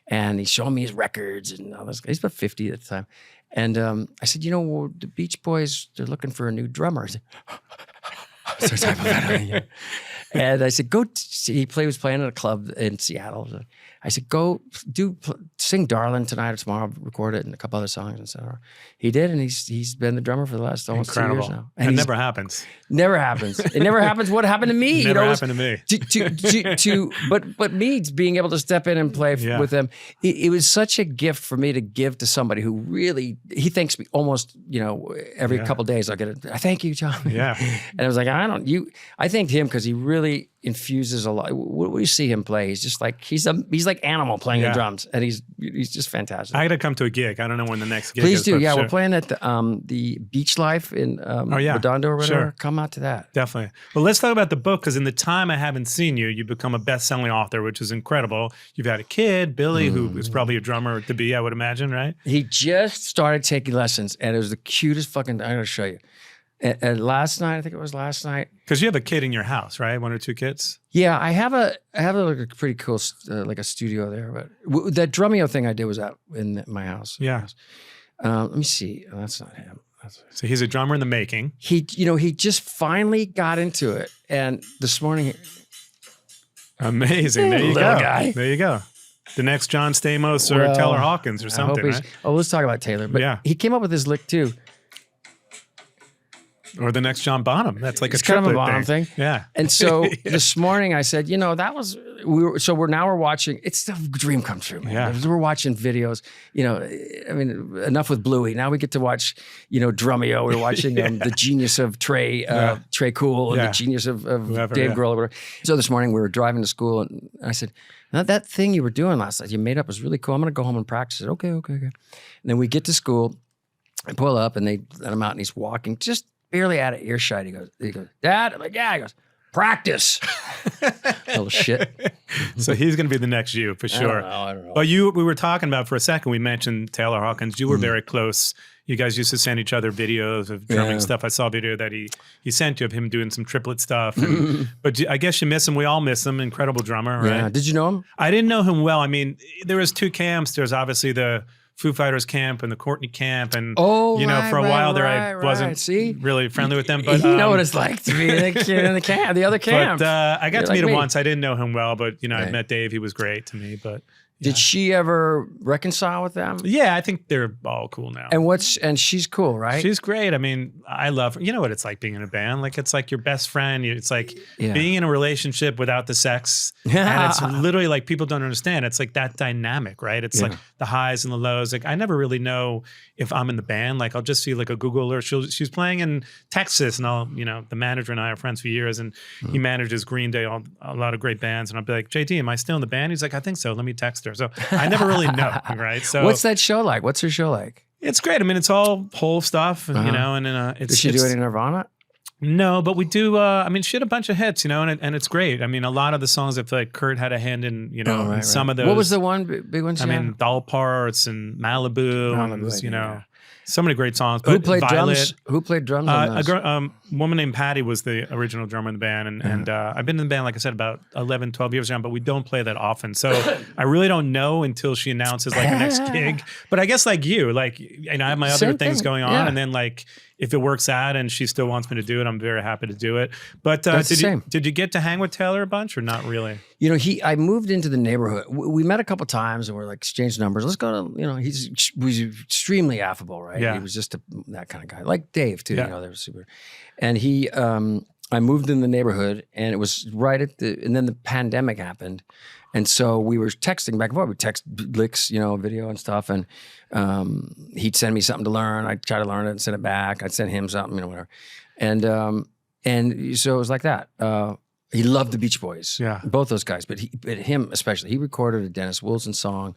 and he's showing me his records and all this. He's about 50 at the time. And I said, the Beach Boys, they're looking for a new drummer. And I said, he was playing at a club in Seattle. So I said, go sing Darlin' tonight or tomorrow, record it and a couple other songs, etc. He did, and he's been the drummer for the last almost 2 years now. And it never happens. Never happens. It never happens. What happened to me? Never happened to me. But me being able to step in and play with them, it was such a gift for me to give to somebody who really, he thanks me almost, every couple of days. I'll get I thank you, John. Yeah. And I was like, I thanked him because he really infuses a lot. When you see him play, he's just like, he's like Animal playing the drums, and he's just fantastic. I got to come to a gig. I don't know when the next gig Please is. Please do. Yeah, we're playing at the Beach Life in Redondo or whatever. Sure. Come out to that. Definitely. Well, let's talk about the book, because in the time I haven't seen you, you've become a best-selling author, which is incredible. You've had a kid, Billy, who is probably a drummer to be, I would imagine, right? He just started taking lessons, and it was the cutest fucking, I'm going to show you. And last night, I think it was last night. Because you have a kid in your house, right? 1 or 2 kids? Yeah, I have a pretty cool like a studio there. But that Drumeo thing I did was out in my house. Yeah. Let me see. Oh, that's not him. So he's a drummer in the making. He just finally got into it, and this morning. Amazing. There you go. Guy. There you go. The next John Stamos or Well, Taylor Hawkins or I hope something, he's- right? Oh, let's talk about Taylor. But Yeah. he came up with this lick too. Or the next John Bonham. That's like It's a kind of a triplet Bonham thing. Yeah. And so this morning I said, that was, we're watching, it's the dream come true, man. Yeah. We're watching videos, I mean, enough with Bluey. Now we get to watch, Drumeo. We're watching the genius of Trey Cool and the genius of Whoever, Dave yeah. Grohl or whatever. So this morning we were driving to school and I said, that thing you were doing last night, you made up was really cool. I'm going to go home and practice it. Okay. And then we get to school, I pull up and they let him out and he's walking just barely out of earshot. He goes, Dad? I'm like, yeah. He goes, practice. Little shit. So he's going to be the next you for sure. I don't know. Well, we were talking about for a second, we mentioned Taylor Hawkins. You were very close. You guys used to send each other videos of drumming stuff. I saw a video that he sent you of him doing some triplet stuff. But I guess you miss him. We all miss him. Incredible drummer, right? Yeah. Did you know him? I didn't know him well. I mean, there was two camps. There's obviously the Foo Fighters camp and the Courtney camp. And, for a while there, I wasn't really friendly with them. But you know what it's like to be the kid in the camp, the other camp. But I got You're to meet like him me. once. I didn't know him well, but, I Right. met Dave. He was great to me. But Did she ever reconcile with them? yeah, I think they're all cool now. And she's cool, right? She's great. I mean, I love her. You know what it's like being in a band? Like, it's like your best friend. It's like being in a relationship without the sex. And it's literally like people don't understand. It's like that dynamic, right? It's like the highs and the lows. Like, I never really know if I'm in the band. Like, I'll just see like a Google alert. She's playing in Texas and the manager and I are friends for years and he manages Green Day, a lot of great bands. And I'll be like, JD, am I still in the band? He's like, I think so. Let me text her. So I never really know, right? So what's that show like? What's her show like? it's great. I mean, it's all whole stuff, and it's. Did she do any Nirvana? No, but we do. I mean, she had a bunch of hits, and it's great. I mean, a lot of the songs I feel like Kurt had a hand in, in some of those. What was the one big one? I mean, Doll Parts and Malibu, and so many great songs. Who But played Violet, drums? Who played drums on those? A woman named Patty was the original drummer in the band. And I've been in the band, like I said, about 11, 12 years now, but we don't play that often. So I really don't know until she announces like the next gig. But I guess like you, I have my other Same things thing. going on. Yeah. And then like, if it works out and she still wants me to do it, I'm very happy to do it. But That's the same. did you get to hang with Taylor a bunch or not really? I moved into the neighborhood. We met a couple times and we're like exchanged numbers. Let's go to, he's extremely affable, right? Yeah. He was just that kind of guy, like Dave too. Yeah. They were super. And I moved in the neighborhood and it was right and then the pandemic happened. And so we were texting back and forth. We text licks, video and stuff. And he'd send me something to learn. I'd try to learn it and send it back. I'd send him something, whatever. And so it was like that. He loved the Beach Boys. Yeah. Both those guys, but him especially. He recorded a Dennis Wilson song.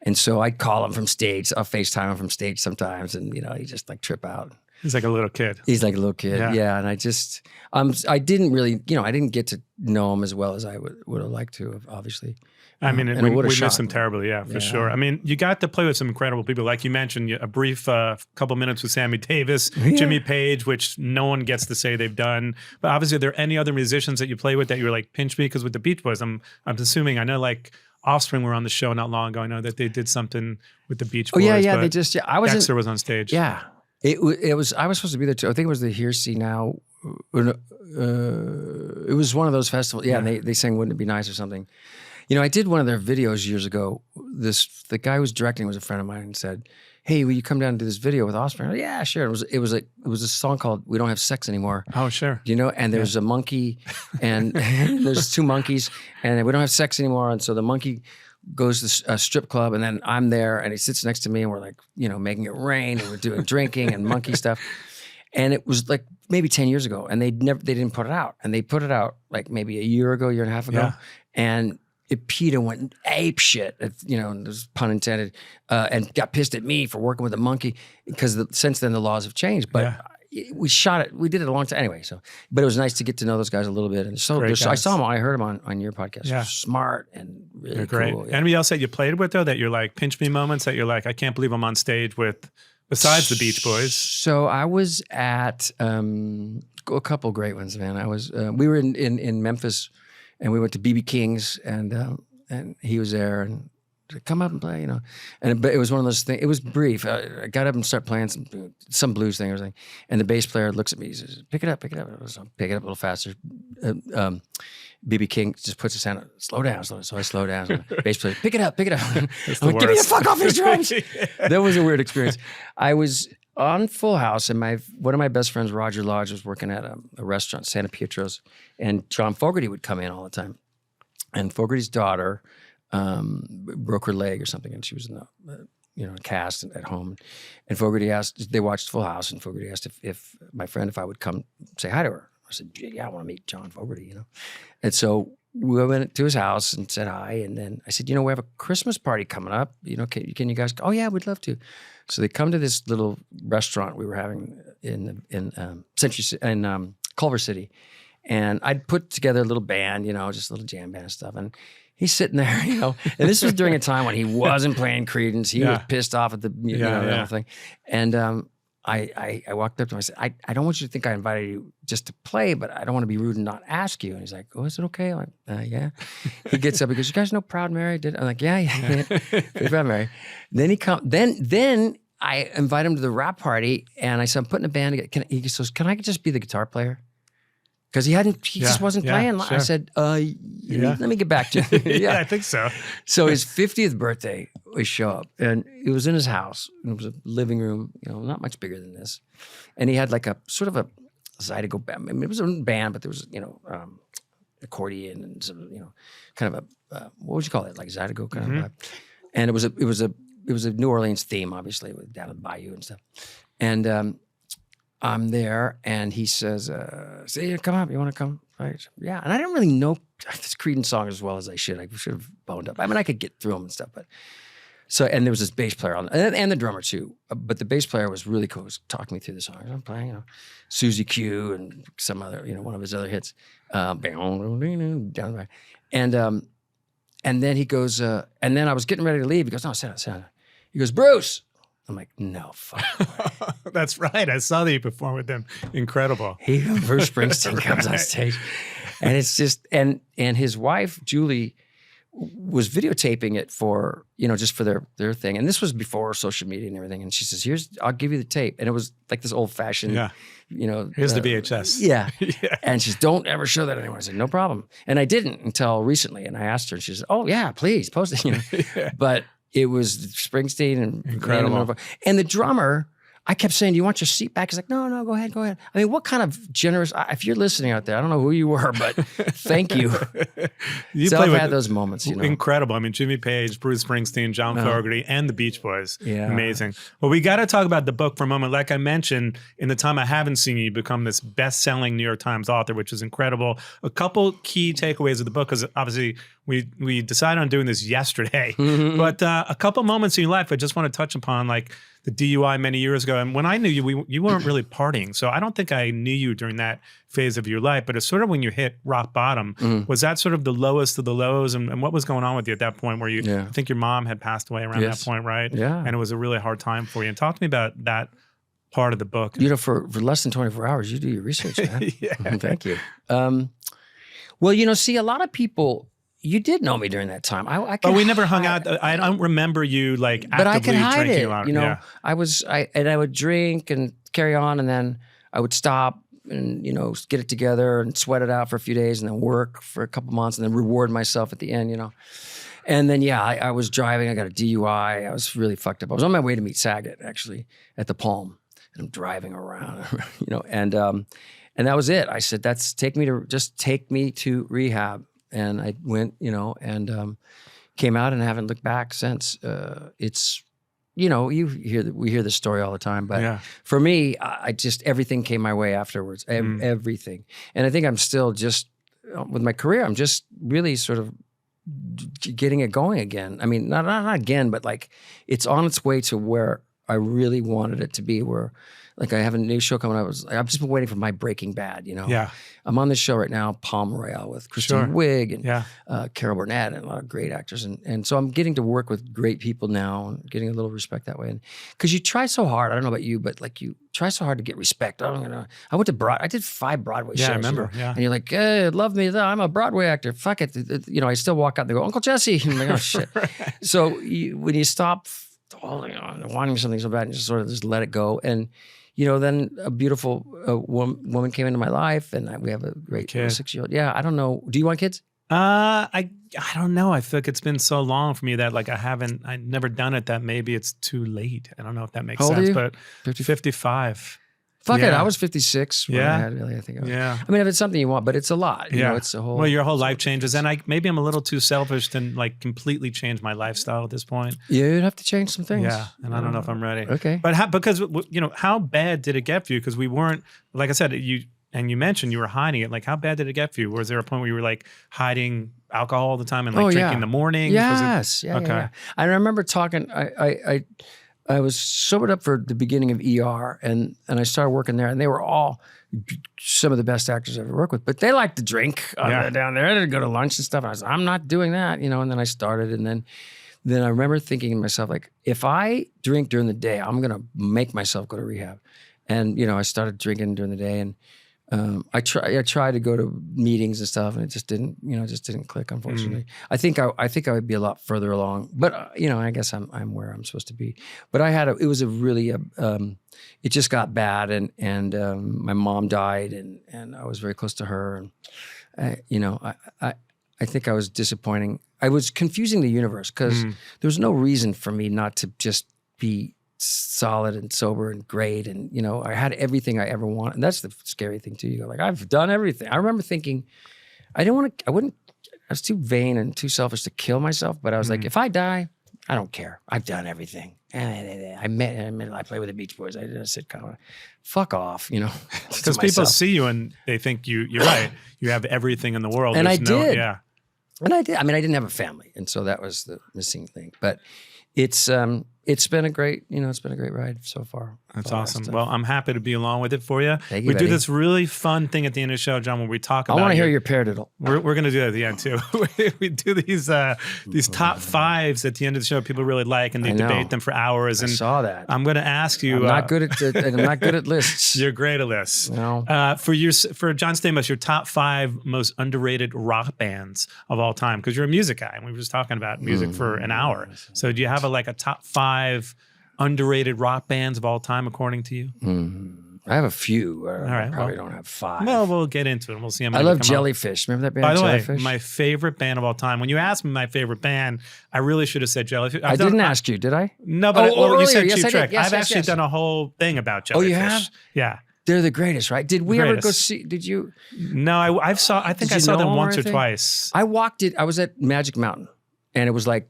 And so I'd call him from stage. I'll FaceTime him from stage sometimes. And, he just like trip out. He's like a little kid. He's like a little kid. Yeah. And I just, I didn't really, I didn't get to know him as well as I would have liked to have, obviously. I mean, And we it would've miss shocked him me. terribly, for sure. I mean, you got to play with some incredible people. Like you mentioned, a brief couple minutes with Sammy Davis, Jimmy Page, which no one gets to say they've done. But obviously, are there any other musicians that you play with that you were like, pinch me? Because with the Beach Boys, I'm assuming, I know like Offspring were on the show not long ago. I know that they did something with the Beach Boys. Oh, yeah, but they just, I was Dexter was on stage. Yeah. It was, I was supposed to be there too. I think it was the Here See Now. It was one of those festivals. Yeah, and they sang Wouldn't It Be Nice or something. I did one of their videos years ago. The guy who was directing was a friend of mine and said, "Hey, will you come down and do this video with Offspring?" Like, yeah, sure. It was a song called "We Don't Have Sex Anymore." Oh, sure. And there's a monkey, and there's two monkeys, and we don't have sex anymore. And so the monkey goes to a strip club, and then I'm there, and he sits next to me, and we're like, making it rain, and we're doing drinking and monkey stuff. And it was like maybe 10 years ago, and they didn't put it out, and they put it out like maybe a year and a half ago, and it peed and went ape shit, there's pun intended, and got pissed at me for working with a monkey because since then the laws have changed. But we shot it, we did it a long time anyway. So, but it was nice to get to know those guys a little bit. And I saw them, I heard them on your podcast. Yeah. Smart and really They're great. cool. Yeah. Anybody else that you played with though that you're like pinch me moments that you're like, I can't believe I'm on stage with? Besides the Beach Boys. So I was at a couple great ones, man. We were in Memphis, and we went to BB King's, and he was there, and said, come up and play, but it was one of those things. It was brief. I got up and started playing some blues thing or something, and the bass player looks at me. He says, "Pick it up, pick it up." So pick it up a little faster. BB King just puts his hand up, slow down. So I slow down. Bass player, pick it up. I'm like, give me the fuck off these drums. That was a weird experience. I was on Full House, and one of my best friends, Roger Lodge, was working at a restaurant, Santa Pietro's, and John Fogerty would come in all the time. And Fogerty's daughter broke her leg or something, and she was in the cast at home. And Fogerty asked, they watched Full House, and Fogerty asked if I would come say hi to her. I said, yeah, I want to meet John Fogerty, And so we went to his house and said hi. And then I said, we have a Christmas party coming up. Can you guys go? Oh, yeah, we'd love to. So they come to this little restaurant we were having in Culver City. And I'd put together a little band, just a little jam band stuff. And he's sitting there, and this was during a time when he wasn't playing Creedence. He was pissed off at the whole thing. And I walked up to him. I said, I don't want you to think I invited you just to play, but I don't want to be rude and not ask you. And he's like, oh, is it okay? I'm like, yeah. He gets up. He goes, you guys know Proud Mary? I'm like, yeah. Proud Mary. Then I invite him to the rap party, and I said, I'm putting a band together. He says, can I just be the guitar player? Because he just wasn't playing. Sure. I said, let me get back to you. Yeah, I think so. So his 50th birthday, we show up, and it was in his house. It was a living room, not much bigger than this. And he had like a sort of a Zydeco band. I mean, it was a band, but there was, accordion and some, kind of a, what would you call it? Like Zydeco kind of vibe. And it was a New Orleans theme, obviously, with down at the bayou and stuff. And I'm there, and he says, "See, come up. You want to come?" Right? Yeah. And I didn't really know this Creedence song as well as I should. I should have boned up. I mean, I could get through them and stuff, but and there was this bass player on, and the drummer too. But the bass player was really cool. He was talking me through the songs. I'm playing, Susie Q and some other, one of his other hits. And then he goes, and then I was getting ready to leave. He goes, "No, sit down." He goes, "Bruce." I'm like, no, fuck. That's right. I saw that you perform with them. Incredible. Bruce Springsteen comes on stage. And it's just, and his wife, Julie, was videotaping it for, just for their thing. And this was before social media and everything. And she says, I'll give you the tape. And it was like this old fashioned, here's the VHS. Yeah. And she says, don't ever show that to anyone. I said, no problem. And I didn't until recently. And I asked her, and she said, oh yeah, please post it. But it was Springsteen and incredible. And the drummer, I kept saying, do you want your seat back? He's like, no, go ahead. I mean, what kind of generous, if you're listening out there, I don't know who you were, but thank you. So I've had those moments, Incredible. I mean, Jimmy Page, Bruce Springsteen, John Fogerty, and the Beach Boys. Yeah. Amazing. Well, we got to talk about the book for a moment. Like I mentioned, in the time I haven't seen you, become this best-selling New York Times author, which is incredible. A couple key takeaways of the book, because obviously we decided on doing this yesterday, but a couple moments in your life I just want to touch upon, like the DUI many years ago. And when I knew you, you weren't really partying. So I don't think I knew you during that phase of your life, but it's sort of when you hit rock bottom. Was that sort of the lowest of the lows? And what was going on with you at that point where I think your mom had passed away around that point, right? Yeah. And it was a really hard time for you. And talk to me about that part of the book. For less than 24 hours, you do your research, man. Thank you. Well, see, a lot of people, you did know me during that time. But we never hung out. I don't remember you like actively but I could hide drinking it. a lot. I would drink and carry on, and then I would stop and get it together and sweat it out for a few days, and then work for a couple months, and then reward myself at the end. And then I was driving. I got a DUI. I was really fucked up. I was on my way to meet Saget actually at the Palm, and I'm driving around, and that was it. I said, take me to rehab. And I went, and came out and haven't looked back since. It's, we hear this story all the time, but for me, I just, everything came my way afterwards, everything. And I think I'm still just, with my career, I'm just really sort of getting it going again. I mean, not again, but like it's on its way to where I really wanted it to be, where like I have a new show coming up. I've just been waiting for my Breaking Bad, Yeah. I'm on this show right now, Palm Royale, with Kristen Wiig and Carol Burnett and a lot of great actors. And so I'm getting to work with great people now and getting a little respect that way. And because you try so hard, I don't know about you, but like you try so hard to get respect. I went to I did 5 Broadway shows. Yeah, I remember. And you're like, hey, love me. I'm a Broadway actor. Fuck it. I still walk out and they go, Uncle Jesse. And I'm like, oh shit. So when you stop wanting something so bad and just sort of just let it go. And then a beautiful woman came into my life, and we have a great 6-year-old. Yeah, I don't know. Do you want kids? I don't know. I feel like it's been so long for me that like I've never done it, that maybe it's too late. I don't know if that makes How old sense, are you? but 55. Fuck it. Yeah. I was 56. When Yeah. I had really, I think. Yeah. I mean, if it's something you want, but it's a lot. You know, it's a whole. Well, your whole life changes, and maybe I'm a little too selfish to like completely change my lifestyle at this point. You'd have to change some things. Yeah, and I don't know if I'm ready. Okay. But because how bad did it get for you? Because we weren't, like I said, you mentioned you were hiding it. Like, how bad did it get for you? Was there a point where you were like hiding alcohol all the time and like drinking in the morning? Yes. Okay. Yeah. I remember talking. I was sobered up for the beginning of E.R. and I started working there, and they were all some of the best actors I've ever worked with. But they liked to drink down there. They'd go to lunch and stuff. And I was like, I'm not doing that, And then I started, and then I remember thinking to myself, like, if I drink during the day, I'm gonna make myself go to rehab. And I started drinking during the day, and I tried to go to meetings and stuff, and it just didn't click, unfortunately. I think I would be a lot further along, but I guess I'm where I'm supposed to be. But it was a really it just got bad, and my mom died, and I was very close to her, and I think I was disappointing. I was confusing the universe because there was no reason for me not to just be solid and sober and great, and I had everything I ever wanted. And that's the scary thing too. You go like, I've done everything. I remember thinking, I was too vain and too selfish to kill myself, but I was like, if I die, I don't care. I've done everything. I played with the Beach Boys. I did a sitcom. Fuck off, because people see you and they think you're right. You have everything in the world. And I did. Yeah. And I did. I mean, I didn't have a family, and so that was the missing thing. But it's been a great ride so far. That's awesome. Well, I'm happy to be along with it for you. Thank you, we buddy. do this really fun thing at the end of the show, John, where we talk about. I want to hear your paradiddle. We're going to do that at the end too. We do these top fives at the end of the show. People really like, and they debate them for hours. And I saw that. I'm going to ask you. I'm not good at lists. You're great at lists. No. For John Stamos, your top 5 most underrated rock bands of all time, because you're a music guy, and we were just talking about music for an hour. So do you have a top 5 underrated rock bands of all time, according to you? I have a few. All right, I probably don't have 5. Well, we'll get into it. We'll see how many. I love Jellyfish. Remember that band? By the Jellyfish? way, my favorite band of all time. When you asked me my favorite band, I really should have said Jellyfish. I didn't ask you, did I? No, but you said yes, Cheap I did. Trick. Yes, I've yes, actually yes. done a whole thing about Jellyfish. Oh, you have? Yeah. They're the greatest, right? Did we ever go Greatest. see? Did you? No, I think I saw them once or twice. I walked it. I was at Magic Mountain, and it was like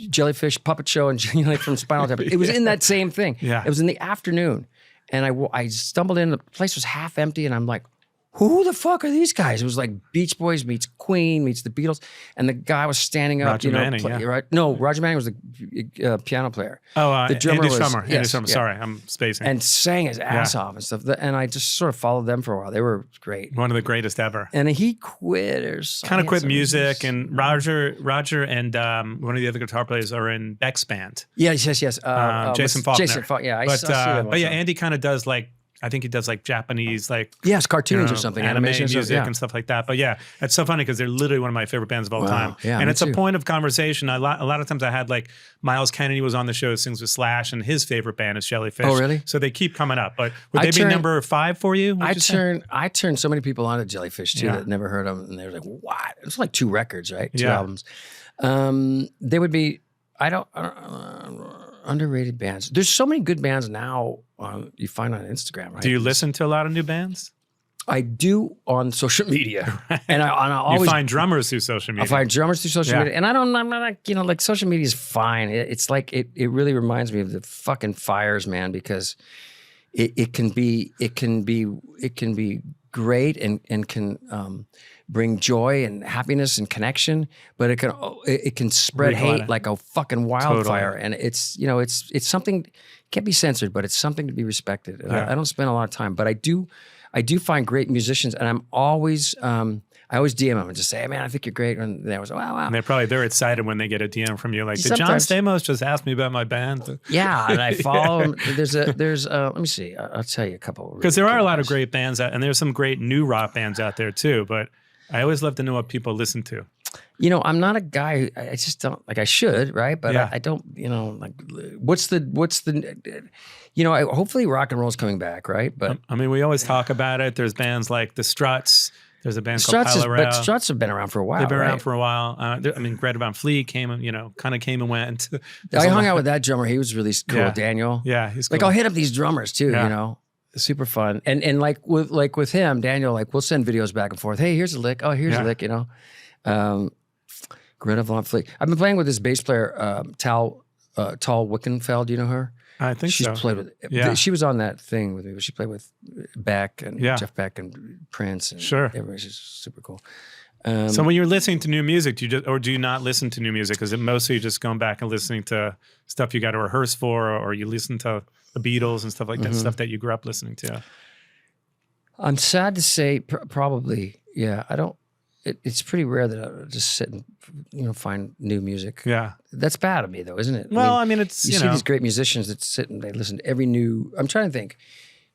Jellyfish puppet show and like from Spinal Tap. It was in that same thing. Yeah. It was in the afternoon, and I stumbled in. The place was half empty, and I'm like, who the fuck are these guys? It was like Beach Boys meets Queen meets the Beatles, and the guy was standing up. Roger Manning, yeah. Right? No, Roger Manning was the piano player. Oh, the drummer Andy was Strummer. yes, Andy Strummer. yeah. Sorry, I'm spacing. And sang his ass off and stuff. And I just sort of followed them for a while. They were great. One of the greatest ever. And he quit or something. Kind of quit music, and Roger and one of the other guitar players are in Beck's band. Yes. Jason Faulkner. Jason Faulkner. Yeah, I saw them. But yeah, Andy kind of does like, I think he does like Japanese, like cartoons or something, animation music yeah. and stuff like that. But yeah, it's so funny because they're literally one of my favorite bands of all time. Yeah, and it's a point of conversation. A lot of times I had like Miles Kennedy was on the show, sings with Slash, and his favorite band is Jellyfish. Oh, really? So they keep coming up. But would they be number 5 for you? I turned so many people on to Jellyfish too that never heard them, and they were like, "What?" It's like 2 records, right? 2 albums. They would be. I don't underrated bands. There's so many good bands now. You find on Instagram, right? Do you listen to a lot of new bands? I do on social media, and I always you find drummers through social media. I find drummers through social media, and I'm not like social media is fine. It's like it really reminds me of the fucking fires, man, because it can be great and can bring joy and happiness and connection, but it can spread hate like a fucking wildfire. Totally. And it's something can't be censored, but it's something to be respected. And I don't spend a lot of time, but I do find great musicians, and I'm always I always DM them and just say, hey, man, I think you're great. And they always, wow. And they're excited when they get a DM from you. Like, did John Stamos just ask me about my band? Yeah, and I follow them. There's let me see. I'll tell you a couple. Because there are a lot of great bands out, and there's some great new rock bands out there too. But I always love to know what people listen to. You know, I'm not a guy who, I just don't, like I should, right? But I don't, you know, like what's the, you know, hopefully rock and roll's coming back, right? But I mean, we always talk about it. There's bands like the Struts. There's a band called Struts, Pile but Struts have been around for a while. They've been around right? for a while. I mean, Greta Van Fleet came and, you know, kind of came and went. I hung out with that drummer. He was really cool, Daniel. Yeah, he's cool. Like I'll hit up these drummers too, you know. Super fun. And like with him, Daniel, like we'll send videos back and forth. Hey, here's a lick. Oh, here's a lick, you know. Greta Van Fleet. I've been playing with this bass player, Tal Wickenfeld. You know her? I think she's played with. Yeah. She was on that thing with me, but she played with Beck and Jeff Beck and Prince. And everybody's just super cool. So when you're listening to new music, do you not listen to new music? Is it mostly just going back and listening to stuff you got to rehearse for, or you listen to the Beatles and stuff like that, stuff that you grew up listening to? I'm sad to say, probably, yeah. I don't. It's pretty rare that I just sit and, you know, find new music. Yeah, that's bad of me though, isn't it? Well, I mean it's you see these great musicians that sit and they listen to every new. I'm trying to think.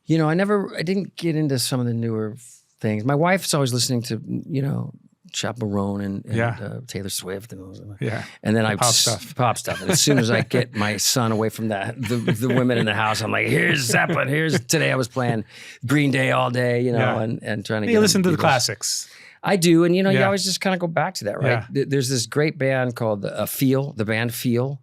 You know, I didn't get into some of the newer things. My wife's always listening to, you know, Chaperone and Taylor Swift and those. And then pop stuff. And as soon as I get my son away from that, the women in the house, I'm like, here's Zeppelin. Today I was playing Green Day all day, you know, and trying to. You listen to the classics. I do, and you know, you always just kind of go back to that, right? Yeah. There's this great band called the band Feel.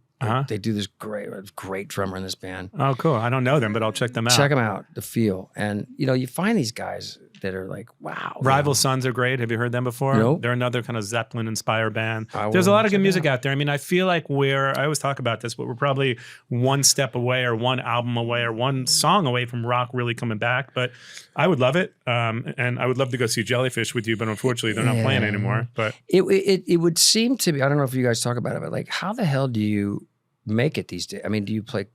They do this great drummer in this band. Oh, cool! I don't know them, but I'll check them out. Check them out, the Feel, and you know, you find these guys that are like, wow. Rival Sons are great. Have you heard them before? Nope. They're another kind of Zeppelin-inspired band. There's a lot of good music out there. I mean, I feel like I always talk about this, but we're probably one step away or one album away or one song away from rock really coming back. But I would love it. And I would love to go see Jellyfish with you, but unfortunately they're not playing anymore. But it would seem to be, I don't know if you guys talk about it, but like, how the hell do you make it these days? I mean, do you play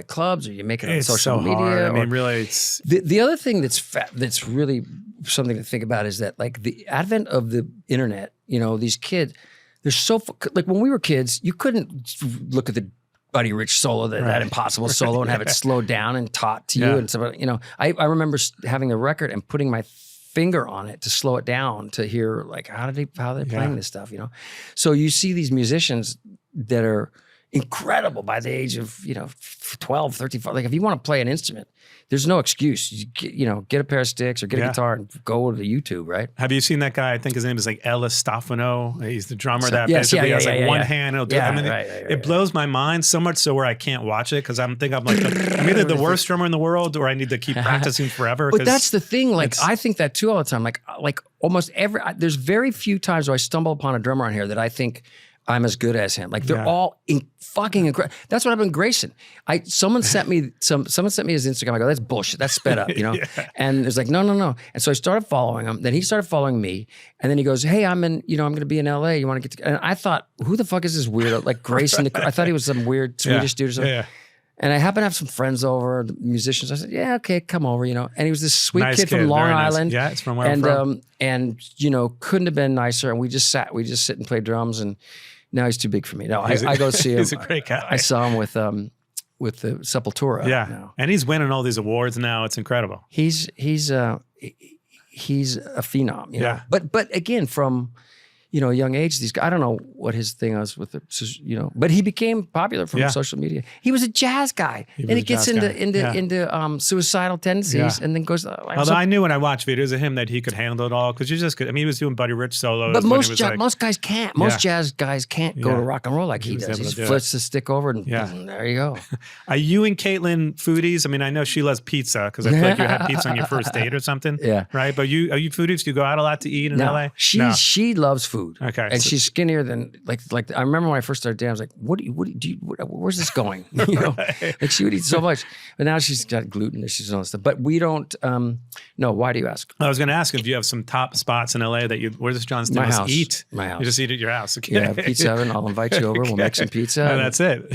clubs, or you make it on social media? Hard. I mean, really, it's the other thing that's really something to think about is that like the advent of the internet. You know, these kids, they're so like when we were kids, you couldn't look at the Buddy Rich solo, that impossible solo, and have it slowed down and taught to you and stuff. You know, I remember having the record and putting my finger on it to slow it down to hear like how they're playing this stuff. You know, so you see these musicians that are incredible by the age of, you know, 12, 13, like if you want to play an instrument, there's no excuse. You get a pair of sticks or get a guitar and go to YouTube, right? Have you seen that guy? I think his name is like Ellis Stefano. He's the drummer that basically has like one hand. He'll do I mean, it blows my mind so much so where I can't watch it because I'm like, I'm either the worst drummer in the world or I need to keep practicing forever. But that's the thing. Like, I think that too all the time. Like almost there's very few times where I stumble upon a drummer on here that I think I'm as good as him. Like they're all fucking incredible. That's what I've been gracing. Someone sent me his Instagram. I go, that's bullshit. That's sped up, you know? And it's like, no. And so I started following him. Then he started following me. And then he goes, hey, I'm going to be in LA. You want to get together? And I thought, who the fuck is this weirdo? Like Grayson. I thought he was some weird Swedish dude or something. Yeah. And I happened to have some friends over, musicians. I said, yeah, okay, come over, you know. And he was this sweet kid from Long Island. Yeah, it's from where I'm from. And, you know, couldn't have been nicer. And we just sit and played drums. And now he's too big for me. No, I go see him. He's a great guy. I saw him with the Sepultura. Yeah, now. And he's winning all these awards now. It's incredible. He's a phenom. You know? But again, from a young age, these guys, I don't know what his thing was with but he became popular from social media. He was a jazz guy. Then he gets into suicidal tendencies and then goes. Although I knew when I watched videos of him that he could handle it all because you just could. I mean, he was doing Buddy Rich solos. But most guys can't. Most jazz guys can't go to rock and roll like he does. He just flips the stick over and there you go. Are you and Caitlin foodies? I mean, I know she loves pizza because I feel like you had pizza on your first date or something. Yeah. Right. But are you foodies? Do you go out a lot to eat in LA? She loves food. Okay, and she's skinnier than like. I remember when I first started dating, I was like, where's this going? You know, like she would eat so much, but now she's got gluten issues and all that stuff. But we don't. No, why do you ask? I was going to ask if you have some top spots in LA that where does John Stamos eat? My house. You just eat at your house. Okay. Yeah, Pizza Heaven. I'll invite you over. We'll make some pizza. No, that's it.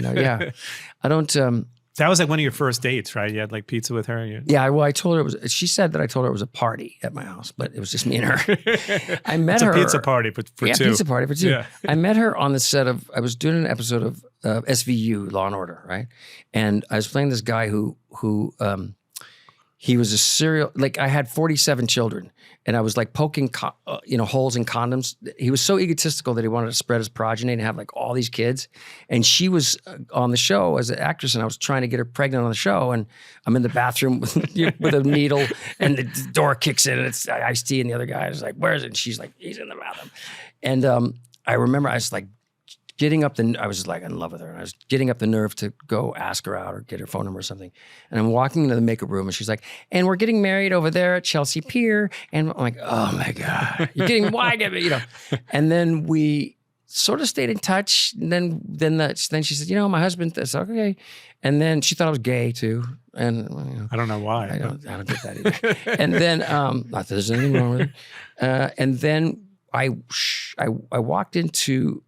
I don't. That was like one of your first dates, right? You had like pizza with her. Yeah. Well, I told her she said that I told her it was a party at my house, but it was just me and her. I met her. It's a pizza party for two. Yeah, pizza party for two. Yeah. I met her on the set of. I was doing an episode of SVU, Law and Order, right? And I was playing this guy who he was a serial, like I had 47 children and I was like poking, holes in condoms. He was so egotistical that he wanted to spread his progeny and have like all these kids. And she was on the show as an actress and I was trying to get her pregnant on the show. And I'm in the bathroom with a needle and the door kicks in and it's Ice-T and the other guy is like, where is it? And she's like, he's in the bathroom. And I remember I was like, I was like in love with her. And I was getting up the nerve to go ask her out or get her phone number or something. And I'm walking into the makeup room and she's like, and we're getting married over there at Chelsea Pier. And I'm like, oh my God, you're getting wide, And then we sort of stayed in touch. And then she said, my husband, I said, okay. And then she thought I was gay too. And I don't know why. I don't get that either. And then, not that there's anything wrong with it. And then I walked into,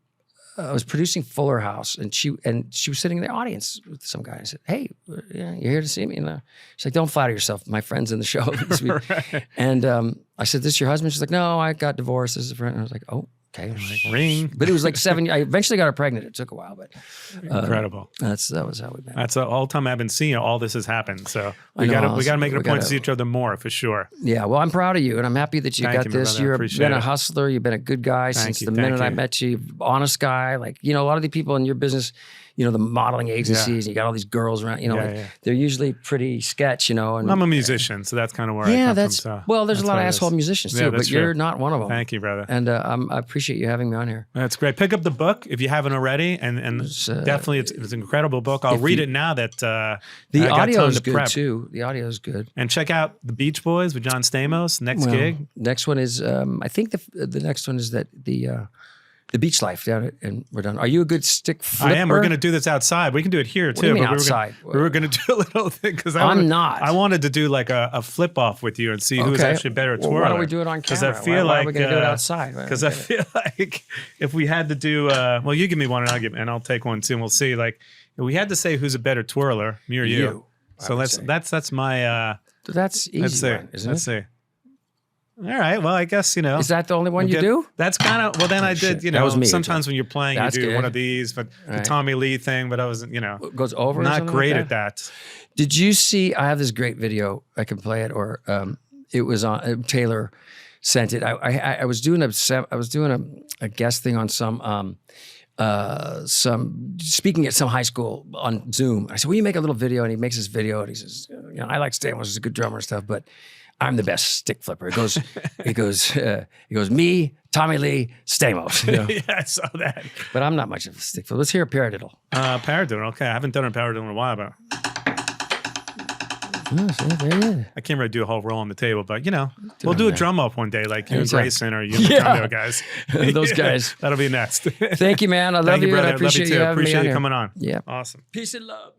I was producing Fuller House, and she was sitting in the audience with some guy. I said, "Hey, you're here to see me?" And she's like, "Don't flatter yourself. My friend's in the show." Right. And I said, "This your husband?" She's like, "No, I got divorced. This is a friend." And I was like, "Oh, okay." Like, ring. But it was like 7 years. I eventually got her pregnant. It took a while, but incredible. That was how we met. That's the whole time I've been seeing you, all this has happened. So we got to make it a point to see each other more for sure. Yeah, well, I'm proud of you, and I'm happy that you got this. You've been a hustler. You've been a good guy since the minute I met you. Honest guy. Like, a lot of the people in your business, the modeling agencies, you got all these girls around, they're usually pretty sketch, And I'm a musician, so that's kind of where I come from. So well, there's a lot of asshole musicians too, but you're not one of them. Thank you, brother. And I appreciate you having me on here. That's great. Pick up the book if you haven't already, and definitely it's an incredible book. I'll read it now that the audio is good too. The audio is good. And check out the Beach Boys with John Stamos. Next gig. Next one is I think the next one is the beach life down at, and we're done. Are you a good stick flipper? I am. We're going to do this outside. We can do it here too. What do you mean outside? We were going to do a little thing because I'm not. I wanted to do like a flip off with you and see who's actually better twirler. Why don't we do it on camera? Because I feel why are we going to do it outside? Because I feel like if we had to do, well, you give me one and I'll take one too, and we'll see. Like if we had to say who's a better twirler, me or you. So that's my. That's easy. Isn't it? Let's see. All right. Well, I guess, Is that the only one you do? That's kind of, well, then I did, that was me, sometimes when you're playing, you do one of these, but the Tommy Lee thing, but I wasn't, It goes over not great at that. Did you see, I have this great video, I can play it, or it was on, Taylor sent it. I was doing a guest thing on some speaking at some high school on Zoom. I said, will you make a little video? And he makes this video and he says, I like Stamos, he's a good drummer and stuff, but I'm the best stick flipper. He goes, me, Tommy Lee, Stamos. Yeah, I saw that. But I'm not much of a stick flipper. Let's hear a paradiddle. Paradiddle, okay. I haven't done a paradiddle in a while, but I can't really do a whole roll on the table, but we'll do a drum up one day, like you and Grayson or you and the Tondo guys. Those guys. That'll be next. Thank you, man. I love you, brother. I appreciate you having me on here. Coming on. Yeah. Awesome. Peace and love.